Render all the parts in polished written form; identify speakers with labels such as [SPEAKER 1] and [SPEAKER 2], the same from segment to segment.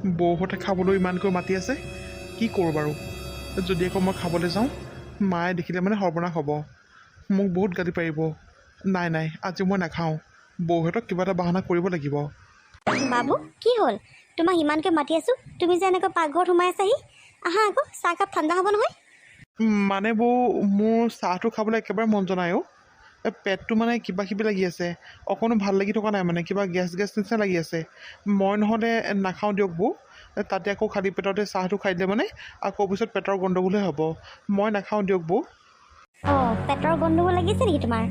[SPEAKER 1] বৌহঁতে খাবলৈ ইমানকৈ মাতি আছে, কি কৰোঁ বাৰু? যদি আকৌ মই খাবলৈ যাওঁ, মায়ে দেখিলে মানে সৰ্বনাশ হ'ব, মোক বহুত গালি পাৰিব। নাই নাই, আজি মই নাখাওঁ, বৌহঁতক কিবা এটা বাহানা কৰিব লাগিব।
[SPEAKER 2] বাবু কি হ'ল? তোমাক ইমানকৈ মাতি আছোঁ, তুমি যে এনেকৈ পাকঘৰত সোমাই আছাহি। আহা আকৌ, চাহকাপ ঠাণ্ডা হ'ব নহয়।
[SPEAKER 1] মানে বৌ, মোৰ চাহটো খাবলৈ একেবাৰে মন যোৱা নাই অ'। পেটটো মানে কিবা কিবি লাগি আছে, অকণো ভাল লাগি থকা নাই, মানে কিবা গেছ গেছ নিচিনা লাগি আছে। মই নহ'লে নাখাওঁ দিয়ক বৌ, তাতে আকৌ খালী পেটতে চাহটো খাই দিলে মানে আকৌ পিছত পেটৰ গণ্ডগোলহে হ'ব। মই নাখাওঁ দিয়ক বৌ।
[SPEAKER 2] অঁ, পেটৰ গণ্ডগোল লাগিছে নেকি তোমাৰ?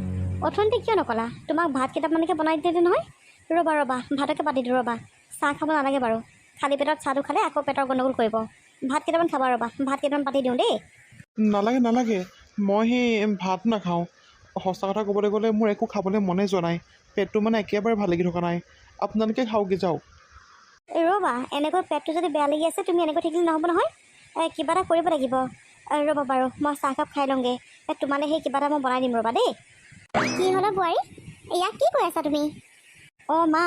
[SPEAKER 2] অথনিতে কিয় নকলা? তোমাক ভাত কেইটামানকে বনাই দিলে নহয়। ৰ'বা ৰ'বা, ভাতকে পাতি দিওঁ ৰ'বা। চাহ খাব নালাগে বাৰু, খালী পেটত চাহটো খালে আকৌ পেটৰ গণ্ডগোল কৰিব। ভাত কেইটামান খাবা ৰ'বা, ভাত কেইটামান পাতি দিওঁ দেই।
[SPEAKER 1] নালাগে নালাগে, মই সেই ভাত নাখাওঁ। সঁচা কথা ক'বলৈ গ'লে মোৰ একো খাবলৈ মনে যোৱা নাই, পেটটো মানে একেবাৰে ভাল লাগি থকা নাই। আপোনালোকে খাওকগৈ যাওক।
[SPEAKER 2] ৰ'বা, এনেকৈ পেটটো যদি বেয়া লাগি আছে, তুমি এনেকৈ থাকিলে নহ'ব নহয়। কিবা এটা কৰিব লাগিব। ৰ'বা বাৰু, মই চাহকাপ খাই লওঁগৈ। তোমালৈ সেই কিবা এটা মই বনাই দিম ৰ'বা দেই। কি হ'লে বোৱাৰী, ইয়াক কি কৈ আছা তুমি? অঁ মা,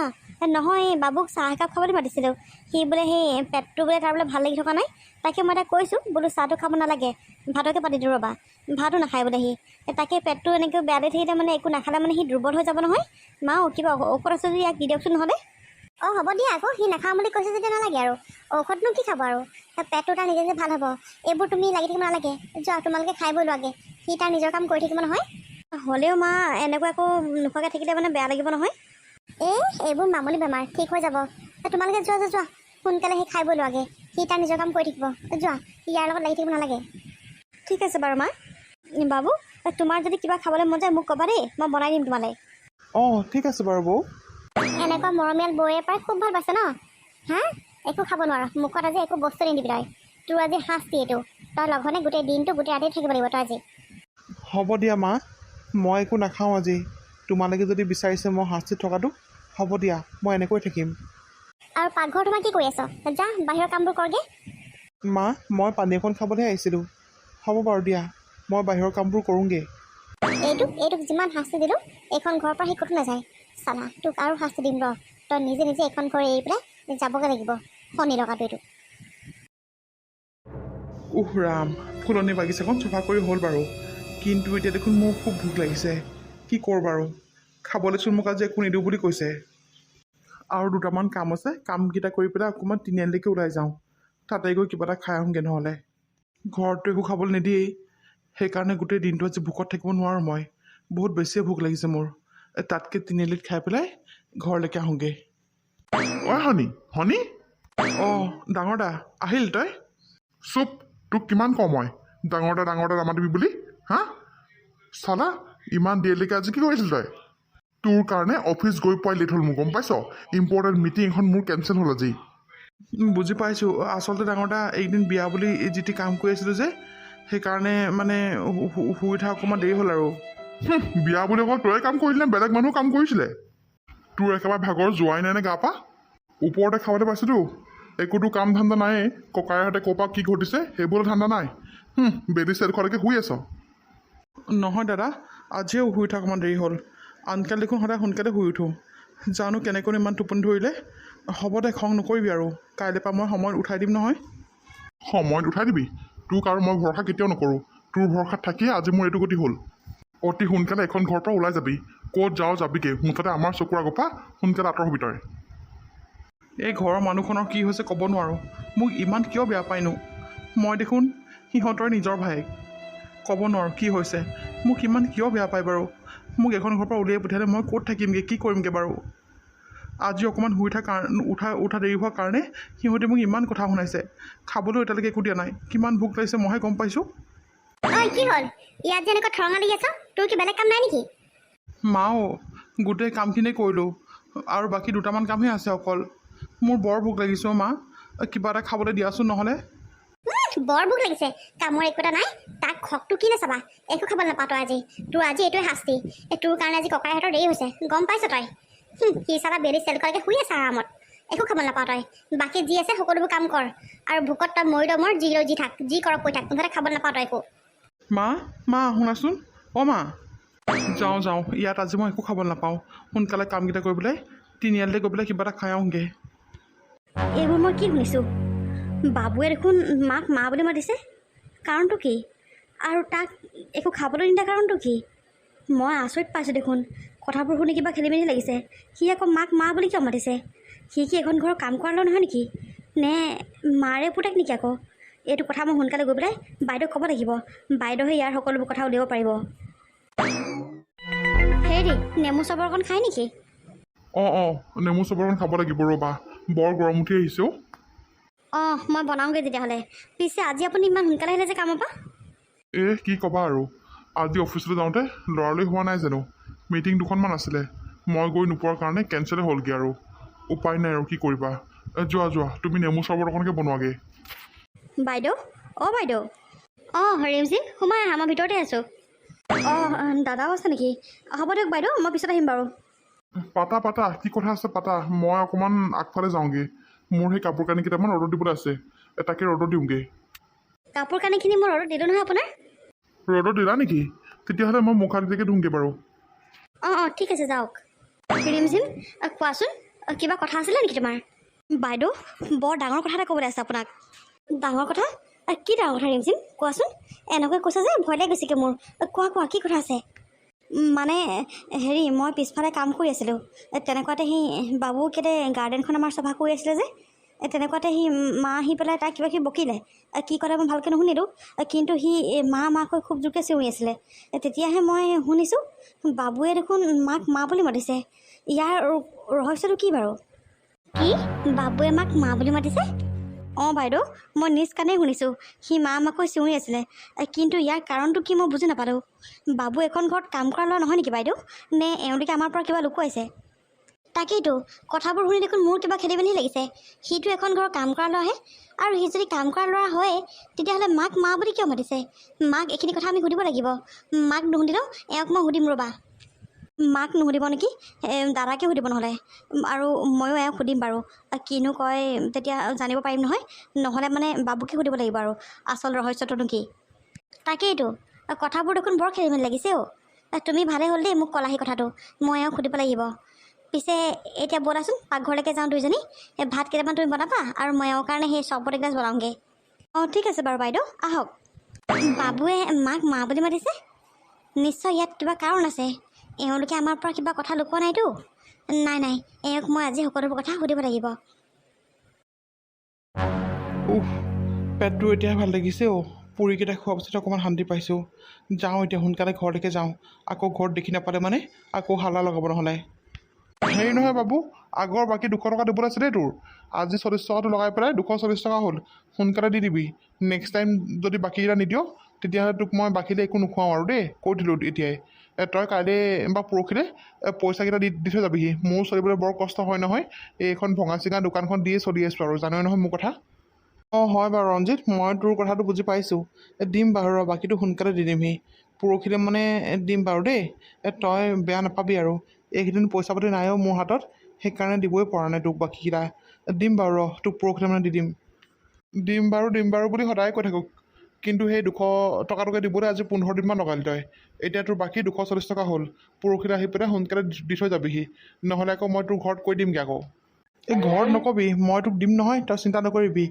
[SPEAKER 2] নহয় বাবুক চাহ একাপ খাবলৈ মাতিছিলোঁ। সি বোলে সেই পেটটো বোলে তাৰ বোলে ভাল লাগি থকা নাই। তাকে মই তাক কৈছোঁ বোলো চাহটো খাব নালাগে, ভাতকে পাতি দিওঁ ৰ'বা। ভাতো নাখায় বোলে সি। তাকে পেটটো এনেকৈ বেয়া লাগি থাকিলে মানে একো নাখালে মানে সি দুৰ্বল হৈ যাব নহয়। মাও কিবা ঔষধ আছে যদি ইয়াক দি দিয়কচোন নহ'লে। অঁ হ'ব দিয়া, আকৌ সি নাখাওঁ বুলি কৈছে যেতিয়া নালাগে আৰু। ঔষধনো কি খাব আৰু, পেটটো তাৰ নিজে নিজে ভাল হ'ব। এইবোৰ তুমি লাগি থাকিব নালাগে। যোৱা তোমালোকে খাই বৈ লোৱাগে, সি তাৰ নিজৰ কাম কৰি থাকিব নহয়। হ'লেও মা, এনেকুৱা একো নোখোৱাকৈ থাকিলে মানে বেয়া লাগিব নহয়। এইবোৰ মামুলি বেমাৰ, ঠিক হৈ যাব। তোমালোকে যোৱা যোৱা যোৱা, সোনকালে সি খাই বৈ লোৱাগে। সি তাৰ নিজৰ কাম কৰি থাকিব। যোৱা, ইয়াৰ লগত লাগি থাকিব নালাগে। ঠিক আছে বাৰু মা। বাবু, তোমাৰ যদি কিবা খাবলৈ মন যায় মোক ক'বা দেই, মই বনাই দিম তোমালৈ।
[SPEAKER 1] অঁ ঠিক আছে বাৰু বৌ।
[SPEAKER 2] এনেকুৱা মৰমীয়াল বৌয়ে পাই খুব ভাল পাইছে ন? হা, একো খাব নোৱাৰা, মুখত আজি একো বস্তু নিদিবি তই। তোৰ আজি শাস্তি এইটো। তই লঘনে গোটেই দিনটো গোটেই ৰাতি থাকিব লাগিব তই আজি।
[SPEAKER 1] হ'ব দিয়া মা, মই একো নাখাওঁ আজি। তোমালোকে যদি বিচাৰিছে মই শাস্তিত থকাটো, হ'ব দিয়া, মই এনেকৈ থাকিম।
[SPEAKER 2] আৰু পাকঘৰত তোমাৰ কি কৰি আছ? যা বাহিৰৰ কামবোৰ কৰগে।
[SPEAKER 1] মা, মই পানী অকণ খাবলৈহে আহিছিলোঁ। হ'ব বাৰু দিয়া, মই বাহিৰৰ কামবোৰ কৰোঁগৈ।
[SPEAKER 2] এইটোক যিমান শাস্তি দিলোঁ, এইখন ঘৰৰ পৰা সি ক'তো নাযায়। চালা, তোক আৰু শাস্তি দিম ৰ। তই নিজে নিজে এইখন ঘৰ এৰি পেলাই যাবগৈ লাগিব, শনি লগাটো এইটো।
[SPEAKER 1] ৰাম, ফুলনি বাগিচাখন চফা কৰি হ'ল বাৰু, কিন্তু এতিয়া দেখোন মোৰ খুব ভোক লাগিছে। কি কৰোঁ বাৰু? খাবলৈচোন মোক আজি একো নিদিওঁ বুলি কৈছে। আৰু দুটামান কাম আছে, কামকেইটা কৰি পেলাই অকণমান তিনিআলিলৈকে ওলাই যাওঁ। তাতে গৈ কিবা এটা খাই আহোঁগৈ নহ'লে। ঘৰততো একো খাবলৈ নিদিয়েই, সেইকাৰণে গোটেই দিনটো আজি ভোকত থাকিব নোৱাৰোঁ মই। বহুত বেছিয়ে ভোক লাগিছে মোৰ। তাতকৈ তিনিআলিত খাই পেলাই ঘৰলৈকে আহোঁগৈ।
[SPEAKER 3] অ হনী, হনী,
[SPEAKER 1] অঁ ডাঙৰ দা, আহিল তই?
[SPEAKER 3] চুপ। তোক কিমান কওঁ মই ডাঙৰ দা নামাতিবি বুলি, হা? চালা, ইমান দেৰিলৈকে আজি কি কৰিছিল তই? তোৰ কাৰণে অফিচ গৈ পোৱাই লেট হ'ল মোৰ, গম পাইছ? ইম্পৰ্টেণ্ট মিটিং এখন মোৰ কেঞ্চেল হ'ল আজি।
[SPEAKER 1] বুজি পাইছোঁ। আচলতে ডাঙৰ দা, এইকেইদিন বিয়া বুলি যিটি কাম কৰি আছিলোঁ যে, সেইকাৰণে মানে শুই উঠা অকণমান দেৰি হ'ল আৰু।
[SPEAKER 3] বিয়া বুলি অকল তই কাম কৰিলি নে বেলেগ মানুহ কাম কৰিছিলে? তোৰ একেবাৰে ভাগৰ যোৱাই নাই নে গা পা? ওপৰতে খাবলৈ পাইছোতো, একোতো কাম ধান্দা নায়েই। ককাইহঁতে ক'ৰ পৰা কি ঘটিছে সেইবোৰৰ ধান্দা নাই। বেলি চেল খোৱালৈকে শুই আছ।
[SPEAKER 1] নহয় দাদা, আজিও শুই উঠা অকণমান দেৰি হ'ল। আনকালে দেখোন সদায় সোনকালে শুই উঠোঁ। জানো কেনেকৈ ইমান টোপনি ধৰিলে। হ'ব দে, খং নকৰিবি আৰু, কাইলৈৰ পৰা মই সময়ত উঠাই দিম নহয়।
[SPEAKER 3] সময়ত উঠাই দিবি? তোক আৰু মই ভৰসা কেতিয়াও নকৰোঁ। তোৰ ভৰসাত থাকিয়ে আজি মোৰ এইটো গতি হ'ল। অতি সোনকালে এখন ঘৰৰ পৰা ওলাই যাবি। ক'ত যাওঁ যাবিগৈ, মুঠতে আমাৰ চকুৰ আগৰ পৰা সোনকালে আঁতৰ হবি তই।
[SPEAKER 1] এই ঘৰৰ মানুহখনৰ কি হৈছে ক'ব নোৱাৰোঁ। মোক ইমান কিয় বেয়া পায়নো? মই দেখোন সিহঁতৰ নিজৰ ভায়েক। ক'ব নোৱাৰোঁ কি হৈছে, মোক ইমান কিয় বেয়া পায় বাৰু? মোক এখন ঘৰৰ পৰা উলিয়াই পঠিয়ালে মই ক'ত থাকিমগৈ, কি কৰিমগৈ বাৰু? আজি অকণমান শুই উঠা দেৰি হোৱাৰ কাৰণে সিহঁতে মোক ইমান কথা শুনাইছে। খাবলৈও এতিয়ালৈকে একো দিয়া নাই। কিমান ভোক লাগিছে মইহে গম পাইছোঁ।
[SPEAKER 2] ঐ কি হ'ল? ইয়াত যে এনেকৈ ঠৰঙা লাগি আছ, তোৰ কি বেলেগ কাম নাই নেকি?
[SPEAKER 1] মাও, গোটেই কামখিনি কৰিলোঁ আৰু বাকী দুটামান কামহে আছে অকল। মোৰ বৰ ভোক লাগিছে অ' মা, কিবা এটা খাবলৈ দিয়াচোন নহ'লে।
[SPEAKER 2] বৰ ভোক লাগিছে, কামৰ একো এটা নাই। তাক খকটো কি নাচাবা, একো খাবলৈ নাপাওঁ তই আজি। তোৰ আজি এইটোৱে শাস্তি। তোৰ কাৰণে আজি ককাইহঁতৰ দেৰি হৈছে, গম পাইছ তই? সি চালা বেলি চেল কৰালৈকে শুই আছে আৰামত, একো খাব নাপাওঁ তই। বাকী যি আছে সকলোবোৰ কাম কৰ, আৰু ভোকত তই মৰি মৰ যি লৈ যি থাক, যি কৰক কৈ থাক, মুঠতে খাব নাপাওঁ তই একো।
[SPEAKER 1] মা শুনাচোন। অ' মা, যাওঁ, ইয়াত আজি মই একো খাবলৈ নাপাওঁ। সোনকালে কামকেইটা কৰি পেলাই তিনিআলিলৈ গৈ পেলাই কিবা এটা খাই আহোঁগৈ।
[SPEAKER 2] এইবোৰ মই কি শুনিছোঁ? বাবুৱে দেখোন মাক মা বুলি মাতিছে। কাৰণটো কি? আৰু তাক একো খাবলৈ নিদিয়া কাৰণটো কি? মই আচৰিত পাইছোঁ দেখোন। কথাবোৰ শুনি কিবা খেলি মেলি লাগিছে। সি আকৌ মাক মা বুলি কিয় মাতিছে? সি কি এখন ঘৰৰ কাম কৰা ল'ৰা নহয় নেকি? নে মাৰে পুতেক নেকি আকৌ? এইটো কথা মই সোনকালে গৈ পেলাই বাইদেউক ক'ব লাগিব। বাইদেউহে ইয়াৰ সকলোবোৰ কথা উলিয়াব পাৰিব। হেৰি, নেমু চৰবত অকণ খাই নেকি?
[SPEAKER 3] অঁ নেমু চৰবতখন খাব লাগিব ৰ'বা, বৰ গৰম উঠি আহিছে অ'।
[SPEAKER 2] অঁ, মই বনাওঁগৈ তেতিয়াহ'লে। পিছে আজি আপুনি ইমান সোনকালে আহিলে যে কামৰ পৰা?
[SPEAKER 3] কি ক'বা আৰু, আজি অফিচলৈ যাওঁতে লৰালৰি হোৱা নাই জানো। মিটিং দুখনমান আছিলে, মই গৈ নোপোৱাৰ কাৰণে কেঞ্চেলেই হ'লগৈ আৰু। উপায় নাই আৰু কি কৰিবা। যোৱা তুমি নেমু চৰবত অকণকৈ বনোৱাগৈ।
[SPEAKER 2] বাইদেউ, অঁ বাইদেউ। অঁ ৰিমজি, সোমাই আহা, মই ভিতৰতে আছোঁ। অঁ দাদাও আছে নেকি? হ'ব দিয়ক বাইদেউ, মই পিছত আহিম বাৰু।
[SPEAKER 3] পাতা কি কথা আছে পাতা। মই অকণমান আগফালে যাওঁগৈ। মোৰ সেই কাপোৰ কানি কেইটামান ৰ'দত দিবলৈ আছে, তাকে ৰ'দত দিওঁগৈ।
[SPEAKER 2] কাপোৰ কানিখিনি মই ৰ'দত দিলোঁ নহয় আপোনাৰ।
[SPEAKER 3] ৰ'দত দিলা নেকি? তেতিয়াহ'লে মই মুখ হাত ধুই ধুওঁগৈ বাৰু।
[SPEAKER 2] অঁ ঠিক আছে, যাওক। ৰিমঝিম, কোৱাচোন, কিবা কথা আছিলে নেকি তোমাৰ? বাইদেউ, বৰ ডাঙৰ কথা এটা ক'বলৈ আছে আপোনাক। ডাঙৰ কথা? কি ডাঙৰ কথা ৰিমঝিম, কোৱাচোন। এনেকৈ কৈছে যে ভয় লাগি গৈছেগৈ মোৰ। কোৱা, কি কথা আছে? মানে হেৰি, মই পিছফালে কাম কৰি আছিলোঁ। তেনেকুৱাতে সি বাবুকেইতে গাৰ্ডেনখন আমাৰ চফা কৰি আছিলে যে, তেনেকুৱাতে সি মা আহি পেলাই তাক কিবা কিবি বকিলে। কি ক'লে মই ভালকৈ নুশুনিলোঁ, কিন্তু সি মাকৈ খুব জোৰকৈ চিঞৰি আছিলে। তেতিয়াহে মই শুনিছোঁ বাবুৱে দেখোন মাক মা বুলি মাতিছে। ইয়াৰ ৰহস্যটো কি বাৰু? কি? বাবুৱে মাক মা বুলি মাতিছে? অঁ বাইদেউ, মই নিজ কাণেই শুনিছোঁ। সি মাকৈ চিঞৰি আছিলে, কিন্তু ইয়াৰ কাৰণটো কি মই বুজি নাপালোঁ। বাবু এখন ঘৰত কাম কৰা ল'ৰা নহয় নেকি বাইদেউ? নে এওঁলোকে আমাৰ পৰা কিবা লুকুৱাইছে? তাকেইতো, কথাবোৰ শুনি দেখোন মোৰ কিবা খেলি মেলি লাগিছে। সিটো এখন ঘৰৰ কাম কৰা ল'ৰাহে, আৰু সি যদি কাম কৰা ল'ৰা হয় তেতিয়াহ'লে মাক মা বুলি কিয় মাতিছে? মাক এইখিনি কথা আমি সুধিব লাগিব। মাক নুসুধিলেও এওঁক মই সুধিম ৰ'বা। মাক নুসুধিব নেকি? দাদাকে সুধিব নহ'লে। আৰু ময়ো এওঁক সুধিম বাৰু, কিনো কয় তেতিয়া জানিব পাৰিম নহয়। নহ'লে মানে বাবুকে সুধিব লাগিব আৰু আচল ৰহস্যটোনো কি। তাকেইতো, কথাবোৰ দেখোন বৰ খেলি মেলি লাগিছে অ'। তুমি ভালেই হ'ল দেই মোক ক'লাহি কথাটো, মই এওঁক সুধিব লাগিব। পিছে এতিয়া ব'লাচোন পাকঘৰলৈকে যাওঁ দুইজনী। ভাত কেইটামান তুমি বনাবা, আৰু মই এওঁৰ কাৰণে সেই চৰবত এগিলাচ বনাওঁগৈ। অঁ ঠিক আছে বাৰু বাইদেউ, আহক। বাবুৱে মাক মা বুলি মাতিছে? নিশ্চয় ইয়াত কিবা কাৰণ আছে। এওঁলোকে আমাৰ পৰা কিবা কথা লুকোৱা নাইতো। নাই, এওঁক মই আজি সকলোবোৰ কথা সুধিব লাগিব।
[SPEAKER 1] পেটটো এতিয়া ভাল লাগিছে অ'। পুৰিকেইটা খোৱাৰ পিছত অকণমান শান্তি পাইছোঁ। যাওঁ এতিয়া সোনকালে ঘৰলৈকে যাওঁ। আকৌ ঘৰত দেখি নাপালে মানে আকৌ হাল্লা লগাব নহ'লে। হেৰি নহয় বাবু, আগৰ বাকী 200 টকা দিবলৈ আছে দেই তোৰ। আজি 40 টকাটো লগাই পেলাই 240 টকা হ'ল। সোনকালে দি দিবি। নেক্সট টাইম যদি বাকীকেইটা নিদিয় তেতিয়াহ'লে তোক মই বাকীলৈ একো নোখোৱাওঁ আৰু দেই, কৈ দিলোঁ এতিয়াই। তই কাইলৈ বা পৰহিলৈ পইচাকেইটা দি থৈ যাবিহি। মোৰো চলিবলৈ বৰ কষ্ট হয় নহয়। এইখন ভঙা চিঙা দোকানখন দিয়ে চলি আছোঁ আৰু, জানই নহয় মোৰ কথা। অঁ হয় বাৰু ৰঞ্জিত, মই তোৰ কথাটো বুজি পাইছোঁ। দিম বাৰু ৰ, বাকীটো সোনকালে দি দিমহি। পৰহিলৈ মানে দিম বাৰু দেই। তই বেয়া নাপাবি আৰু। এইকেইদিন পইচা পাতি নাইও মোৰ হাতত, সেইকাৰণে দিবই পৰা নাই তোক বাকীকেইটা। দিম বাৰু ৰ, তোক পৰহিলৈ মানে দি দিম। দিম বাৰু বুলি সদায় কৈ থাকক, কিন্তু সেই 200 টকাটোকে দিবলৈ আজি 15 দিনমান লগালি তই। এতিয়া তোৰ বাকী 240 টকা হ'ল। পৰহিলৈ আহি পেলাই সোনকালে দি থৈ যাবিহি, নহ'লে আকৌ মই তোৰ ঘৰত কৈ দিমগৈ আকৌ। এই ঘৰত নকবি, মই তোক দিম নহয়, তই চিন্তা নকৰিবি।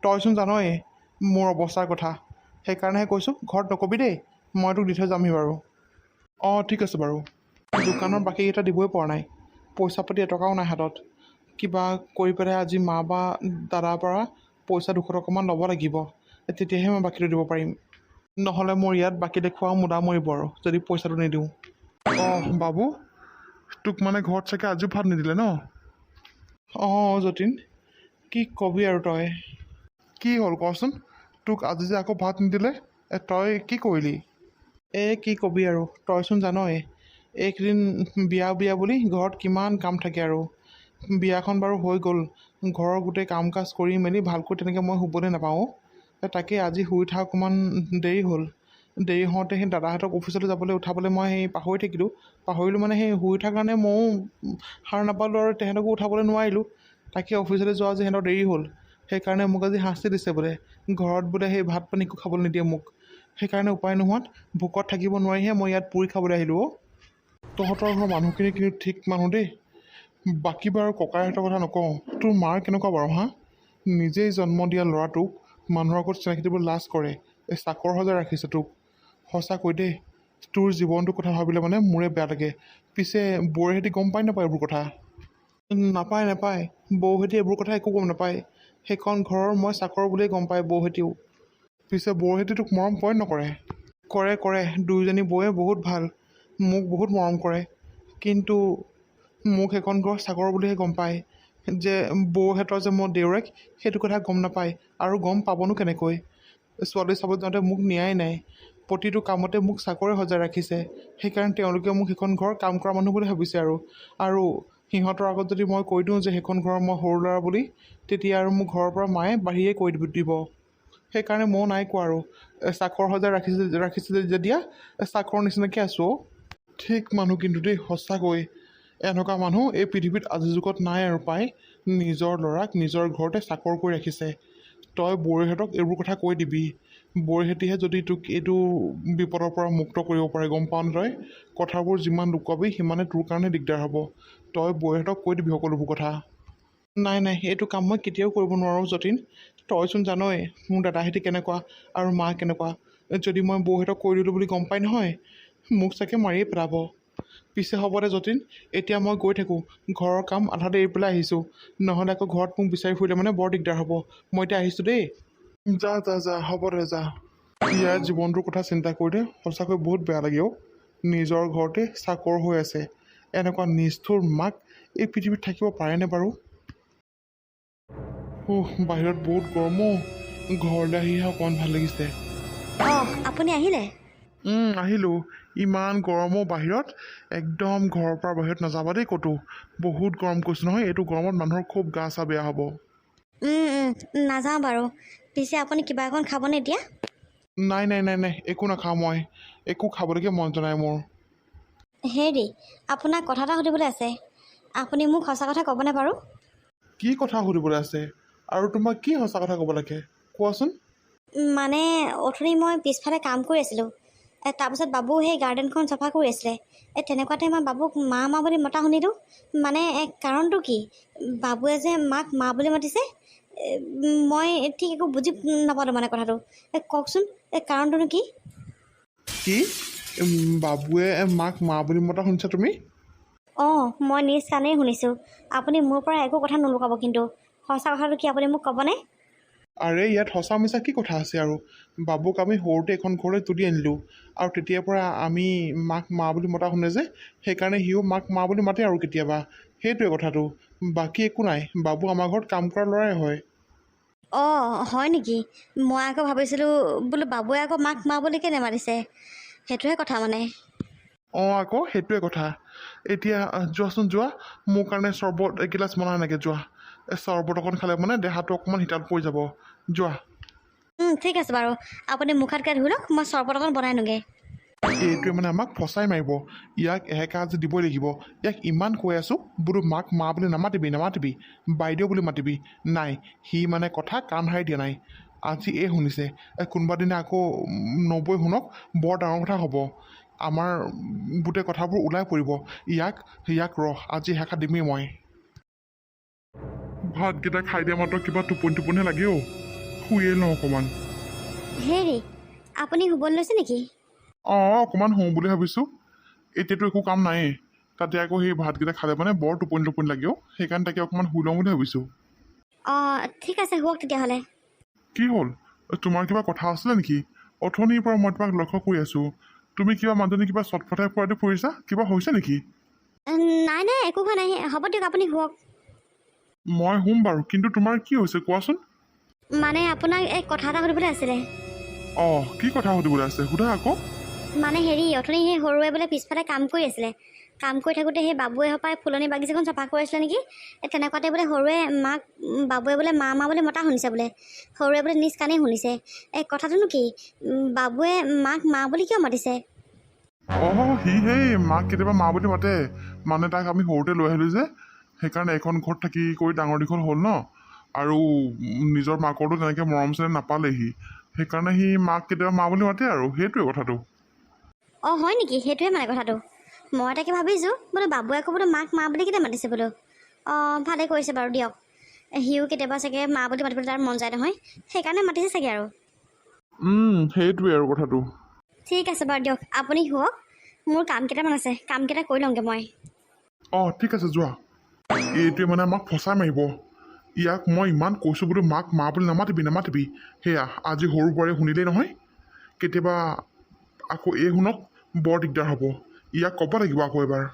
[SPEAKER 1] তইচোন জানই মোৰ অৱস্থাৰ কথা, সেইকাৰণেহে কৈছোঁ ঘৰত নকবি দেই। মই তোক দি থৈ যামহি বাৰু। অঁ ঠিক আছে বাৰু। দোকানৰ বাকীকেইটা দিবই পৰা নাই, পইচা পাতি এটকাও নাই হাতত। কিবা কৰি পেলাই আজি মা বা দাদাৰ পৰা পইচা 200 টকামান ল'ব লাগিব, তেতিয়াহে মই বাকীটো দিব পাৰিম। নহ'লে মোৰ ইয়াত বাকী দেখুৱাও মুদা মৰিব আৰু যদি পইচাটো নিদিওঁ। অঁ বাবু, তোক মানে ঘৰত চাগে আজিও ভাত নিদিলে ন? অঁ যতীন, কি ক'বি আৰু তই। কি হ'ল কচোন? তোক আজি যে আকৌ ভাত নিদিলে, তই কি কৰিলি? কি ক'বি আৰু, তইচোন জানই এইকেইদিন বিয়া বুলি ঘৰত কিমান কাম থাকে আৰু। বিয়াখন বাৰু হৈ গ'ল, ঘৰৰ গোটেই কাম কাজ কৰি মেলি ভালকৈ তেনেকৈ মই শুবলৈ নাপাওঁ। তাকে আজি শুই উঠা অকণমান দেৰি হ'ল। দেৰি হওঁতে সেই দাদাহঁতক অফিচলৈ যাবলৈ উঠাবলৈ মই সেই পাহৰিলোঁ মানে সেই শুই উঠাৰ কাৰণে ময়ো সাৰ নাপালোঁ আৰু তেহেঁতকো উঠাবলৈ নোৱাৰিলোঁ। তাকে অফিচলৈ যোৱা যে সিহঁতৰ দেৰি হ'ল, সেইকাৰণে মোক আজি শাস্তি দিছে বোলে। ঘৰত বোলে সেই ভাত পানী একো খাবলৈ নিদিয়ে মোক। সেইকাৰণে উপায় নোহোৱাত ভোকত থাকিব নোৱাৰিহে মই ইয়াত পুৰি খাবলৈ আহিলোঁ। তহঁতৰ ঘৰৰ মানুহখিনি কিন্তু ঠিক মানুহ দেই। বাকী বাৰু ককাইহঁতৰ কথা নকওঁ, তোৰ মাৰ কেনেকুৱা বাৰু হা? নিজেই জন্ম দিয়া ল'ৰাটোক মানুহৰ আগত চিনাকি দিব লাজ কৰে, এই চাকৰ সজাই ৰাখিছে তোক। সঁচাকৈ দেই, তোৰ জীৱনটোৰ কথা ভাবিলে মানে মোৰে বেয়া লাগে। পিছে বৌৰেহঁতি গম পাই নাপায় এইবোৰ কথা? নাপায়, বৌহঁতি এইবোৰ কথা একো গম নাপায়। সেইখন ঘৰৰ মই চাকৰ বুলিয়েই গম পায় বৌহঁতিও। পিছে বৌহঁতি তোক মৰম কৰে নকৰে? কৰে, দুয়োজনী বৌয়ে বহুত ভাল, মোক বহুত মৰম কৰে। কিন্তু মোক সেইখন ঘৰ চাকৰ বুলিহে গম পায়। যে বৌহঁতৰ যে মই দেউৰেক সেইটো কথা গম নাপায়, আৰু গম পাবনো কেনেকৈ? ছোৱালী চাব যাওঁতে মোক নিয়াই নাই, প্ৰতিটো কামতে মোক চাকৰে সজাই ৰাখিছে। সেইকাৰণে তেওঁলোকে মোক সেইখন ঘৰ কাম কৰা মানুহ বুলি ভাবিছে। আৰু সিহঁতৰ আগত যদি মই কৈ দিওঁ যে সেইখন ঘৰৰ মই সৰু ল'ৰা বুলি, তেতিয়া আৰু মোক ঘৰৰ পৰা মায়ে বাহিৰে কৈ দিব। সেইকাৰণে ময়ো নাই কোৱা আৰু। চাকৰ সজাই ৰাখিছে যেতিয়া চাকৰ নিচিনাকৈ আছোঁ। ঠিক মানুহ কিন্তু দেই, সঁচাকৈ এনেকুৱা মানুহ এই পৃথিৱীত আজিৰ যুগত নাই আৰু পায়। নিজৰ ল'ৰাক নিজৰ ঘৰতে চাকৰ কৰি ৰাখিছে। তই বৌৰেহঁতক এইবোৰ কথা কৈ দিবি। বৌৰেহঁতিহে যদি তোক এইটো বিপদৰ পৰা মুক্ত কৰিব পাৰে, গম পাৱ নে তই? কথাবোৰ যিমান লুকুৱাবি সিমানে তোৰ কাৰণে দিগদাৰ হ'ব। তই বৌৰেহঁতক কৈ দিবি সকলোবোৰ কথা। নাই, এইটো কাম মই কেতিয়াও কৰিব নোৱাৰোঁ যতীন। তইচোন জানই মোৰ দাদাহঁতি কেনেকুৱা আৰু মা কেনেকুৱা। যদি মই বৌহঁতক কৈ দিলোঁ বুলি গম পাই নহয়, মোক চাগে মাৰিয়ে পেলাব। পিছে হ'ব দে যতীন, এতিয়া মই গৈ থাকোঁ। ঘৰৰ কাম আধাতে এৰি পেলাই আহিছোঁ, নহ'লে আকৌ ঘৰত মোক বিচাৰি ফুৰিলে মানে বৰ দিগদাৰ হ'ব। মই এতিয়া আহিছোঁ দেই। যা, হ'ব দে যা। ইয়াৰ জীৱনটোৰ কথা চিন্তা কৰিলে সঁচাকৈ বহুত বেয়া লাগে অ'। নিজৰ ঘৰতে চাকৰ হৈ আছে, এনেকুৱা নিষ্ঠুৰ মাক এই পৃথিৱীত থাকিব পাৰেনে বাৰু? বাহিৰত বহুত গৰম অ'। ঘৰলৈ আহিহে অকণমান ভাল লাগিছে।
[SPEAKER 2] আপুনি আহিলে?
[SPEAKER 1] আহিলোঁ। ইমান গৰমো বাহিৰত, একদম ঘৰৰ পৰা বাহিৰত নাযাবা দেই ক'তো। বহুত গৰম কৈছোঁ নহয়, এইটো গৰমত মানুহৰ খুব গা চা বেয়া হ'ব।
[SPEAKER 2] নাযাওঁ বাৰু। পিছে আপুনি কিবা এখন খাবনে এতিয়া?
[SPEAKER 1] নাই, একো নাখাওঁ মই। একো খাবলৈকে মন যোৱা নাই মোৰ।
[SPEAKER 2] হেৰি, আপোনাক কথা এটা সুধিবলৈ আছে। আপুনি মোক সঁচা কথা ক'বনে বাৰু?
[SPEAKER 1] কি কথা সুধিবলৈ আছে? আৰু তোমাক কি সঁচা কথা ক'ব লাগে কোৱাচোন?
[SPEAKER 2] মানে অথনি মই পিছফালে কাম কৰি আছিলোঁ। তাৰপিছত বাবু সেই গাৰ্ডেনখন চাফা কৰি আছিলে। তেনেকুৱাতে মই বাবুক মা বুলি মতা শুনিলোঁ। মানে কাৰণটো কি? বাবুৱে যে মাক মা বুলি মাতিছে। মই ঠিক একো বুজি নাপালোঁ মানে কথাটো। কওকচোন, কাৰণটোনো কি?
[SPEAKER 1] কি? বাবুৱে মাক মা বুলি মতা শুনিছা তুমি?
[SPEAKER 2] মই নিজ কাণেই শুনিছোঁ। আপুনি মোৰ পৰা একো কথা নলুকাব কিন্তু। সঁচা কথাটো কি আপুনি মোক ক'বনে?
[SPEAKER 1] আৰে ইয়াত সঁচা মিছা কি কথা আছে আৰু? বাবুক আমি সৰুতে এখন ঘৰলৈ তুলি আনিলোঁ, আৰু তেতিয়াৰ পৰা আমি মাক মা বুলি মতা শুনে যে, সেইকাৰণে সিও মাক মা বুলি মাতে আৰু কেতিয়াবা। সেইটোৱে কথাটো, বাকী একো নাই। বাবু আমাৰ ঘৰত কাম কৰা ল'ৰাই হয়।
[SPEAKER 2] হয় নেকি? মই আকৌ ভাবিছিলোঁ বোলো বাবুৱে আকৌ মাক মা বুলি কেনে মাতিছে, সেইটোহে কথা মানে।
[SPEAKER 1] আকৌ সেইটোৱে কথা। এতিয়া যোৱাচোন, যোৱা। মোৰ কাৰণে চৰ্বত এগিলাচ বনাই এনেকৈ যোৱা। চৰ্বত অকণ খালে মানে দেহাটো অকণমান শীতল পৰি যাব। যোৱা।
[SPEAKER 2] ঠিক আছে বাৰু, আপুনি মুখ হাত ধুই লওক, মই চৰ্বত অকণ বনাই আনোগৈ।
[SPEAKER 1] এইটোৱে মানে আমাক ফচাই মাৰিব। ইয়াক এহেকা আজি দিবই লাগিব। ইয়াক ইমান কৈ আছোঁ বোলো মাক মা বুলি নামাতিবি, বাইদেউ বুলি মাতিবি। নাই, সি মানে কথা কাণ সাৰি দিয়া নাই। আজি এই শুনিছে, কোনোবা দিনা আকৌ নবৈ শুনক, বৰ ডাঙৰ কথা হ'ব। আমাৰ গোটেই কথাবোৰ ওলাই পৰিব। ইয়াক আজি এহেকা দিমেই মই। ভাতকেইটা খাই দিয়া মাত্ৰ কিবা টোপনিহে লাগে অ'। শুয়ে লওঁ অকণমান।
[SPEAKER 2] হেৰি, আপুনি শুবলৈ লৈছে নেকি?
[SPEAKER 1] অকণমান শুওঁ বুলি ভাবিছোঁ। এতিয়াতো একো কাম নায়েই, তাতে আকৌ সেই ভাতকেইটা খালে মানে বৰ টোপনি লাগে অ'। সেইকাৰণে তাকে অকণমান শুই লওঁ বুলি ভাবিছোঁ।
[SPEAKER 2] ঠিক আছে, শুৱক তেতিয়াহ'লে।
[SPEAKER 1] কি হ'ল? তোমাৰ কিবা কথা আছিলে নেকি? অথনিৰ পৰা মই তোমাক লক্ষ্য কৰি আছোঁ। তুমি কিবা মানুহজনী কিবা চটফটাই ফুৰিছা? কিবা হৈছে নেকি?
[SPEAKER 2] নাই, একো হোৱা নাই। হ'ব দিয়ক, আপুনি শুৱক।
[SPEAKER 1] মই শুম বাৰু, কিন্তু তোমাৰ কি হৈছে কোৱাচোন?
[SPEAKER 2] মানে আপোনাক কথা এটা সুধিবলৈ আছিলে।
[SPEAKER 1] কি কথা সুধিবলৈ আছে? সোধা আকৌ।
[SPEAKER 2] মানে হেৰি, অথনি সেই সৰুৱে বোলে পিছফালে কাম কৰি আছিলে। কাম কৰি থাকোঁতে সেই বাবুৱে হপাই ফুলনি বাগিচাখন চাফা কৰি আছিলে নেকি? তেনেকুৱাতে বোলে সৰুৱে বাবুৱে বোলে মা বুলি মতা শুনিছে বোলে। সৰুৱে বোলে নিজ কাণেই শুনিছে। কথাটোনো কি? বাবুৱে মাক মা বুলি কিয় মাতিছে?
[SPEAKER 1] সি সেই মাক কেতিয়াবা মা বুলি মাতে। মানে তাক আমি সৰুতে লৈ আহিলোঁ যে, সেইকাৰণে এখন ঘৰত থাকি কৰি ডাঙৰ দীঘল হ'ল ন। আৰু নিজৰ মাকৰতো তেনেকৈ মৰম চেনেহ নাপালে সি। সেইকাৰণে সি মাক কেতিয়াবা মা বুলি মাতে আৰু, সেইটোৱে কথাটো।
[SPEAKER 2] হয় নেকি? সেইটোৱে মানে কথাটো। মই তাকে ভাবিছোঁ বোলো বাবুৱে আকৌ বোলো মাক মা বুলি কেতিয়া মাতিছে বোলো। অঁ ভালে কৰিছে বাৰু দিয়ক। সিও কেতিয়াবা চাগে মা বুলি মাতিবলৈ তাৰ মন যায় নহয়, সেইকাৰণে মাতিছে চাগে আৰু।
[SPEAKER 3] সেইটোৱে আৰু কথাটো।
[SPEAKER 2] ঠিক আছে বাৰু দিয়ক, আপুনি শুৱক। মোৰ কাম কেইটামান আছে, কামকেইটা কৰি লওঁগৈ মই।
[SPEAKER 3] অঁ ঠিক আছে যোৱা। এইটোৱে মানে আমাক ফচাই মাৰিব। ইয়াক মই ইমান কৈছোঁ বোলো মাক মা বুলি নামাতিবি। সেয়া আজি সৰু বোৱাৰী শুনিলেই নহয়, কেতিয়াবা আকৌ এই শুনক বৰ দিগদাৰ হ'ব। ইয়াক ক'ব লাগিব আকৌ এবাৰ।